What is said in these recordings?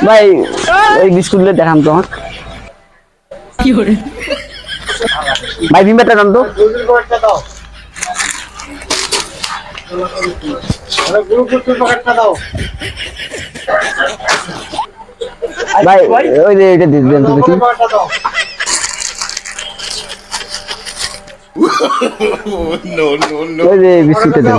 ভাই ওই বিস্কুটগুলো দেখান তো আমাকে। কি করে ভাই ভিমবারটা দেন তো। ভাই ওই যে এটা দিয়ে দেন তো দেখি। ওই যে বিস্কুটটা দেন।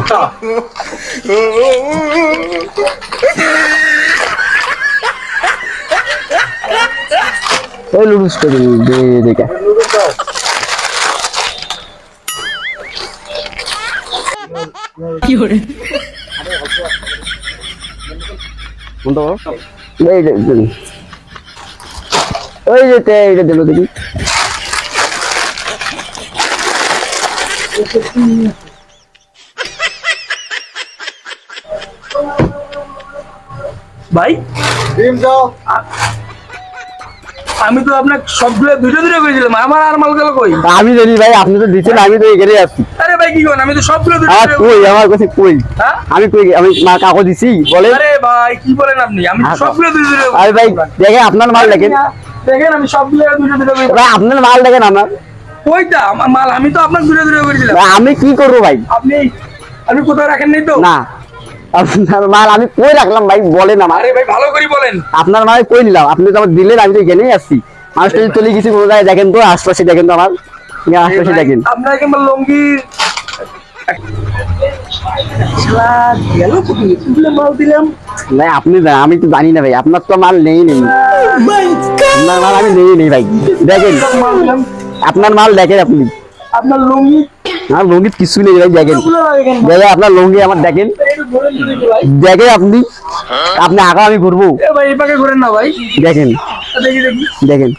ওই লুডুসটা দিন দেখে। কি করে কোনটা বলো? এই যে দিন। ওই যে এটা দিল দেখি। ভাই ডিম দাও। আমি তো আপনাকে সবগুলো দুটো দুটো করেছিলাম, আমার আর মাল গেল কই? আমি জানি ভাই, আপনি তো দিচ্ছেন, আমি তো এখানে আছি। আরে ভাই কি করেন, আমি তো সবগুলো দুটো আমার দুটো কই, আমার কাছে কই? হ্যাঁ? আমি কই, আমি মা কাগজ দিছি বলে। আরে ভাই কি বলেন আপনি, আমি তো সবগুলো দুটো দুটো আরে ভাই দেখেন, আপনার মাল দেখেন। দেখেন আমি সবগুলো দুটো দুটো করে ভাই আপনার মাল দেখেন আমার। কইটা আমার মাল, আমি তো আপনাকে দুটো দুটো করেছিলাম। ভাই আমি কি করবো ভাই? আপনি কোথাও রাখেন নাই তো? না, আপনার মাল আমি কই রাখলাম ভাই বলেন আমার। আরে ভাই ভালো করে বলেন। আপনার মাল কই নিলাম? আপনি তো আমার দিলেন, আমি তো এখানেই আসছি। মানুষটা চলে গেছি কোনো জায়গায়, দেখেন তো আশপাশে দেখেন তো আমার আশপাশে দেখেন। আপনার কিংবা লঙ্গি গেল কোথায় মাল দিলাম। ভাই আপনি না, আমি তো জানি না ভাই, আপনার তো মাল নেই আপনার মাল আমি নেই ভাই। দেখেন মাল দিলাম আপনার মাল দেখেন আপনি। আপনার লঙ্গি আমার লঙ্গিত কিছু নেই ভাই, দেখেন গুলো লাগে কেন? দেখেন আপনার লঙ্গি আমার দেখেন। একটু ধরে নিয়ে দেখি ভাই। দেখেন আপনি, আপনি আগা আমি ঘুরবো। এ ভাই এপাকে ঘুরেন না ভাই, দেখেন দেখি দেখি। দেখেন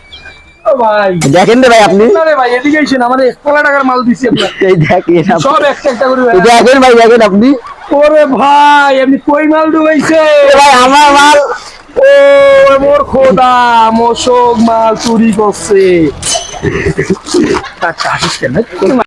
ও ভাই দেখেন রে ভাই আপনি। না রে ভাই, এদিকে এসেন, আমার 1 টাকার মাল দিছি আপনার। এই দেখেন সব একটা একটা করে ভাই। দেখেন ভাই, দেখেন আপনি। ওরে ভাই আপনি কই মাল ডুবাইছে? এ ভাই আমার মাল। ও মোর খোদা, মোশক মাল চুরি করছে। আচ্ছা আসিস কেন?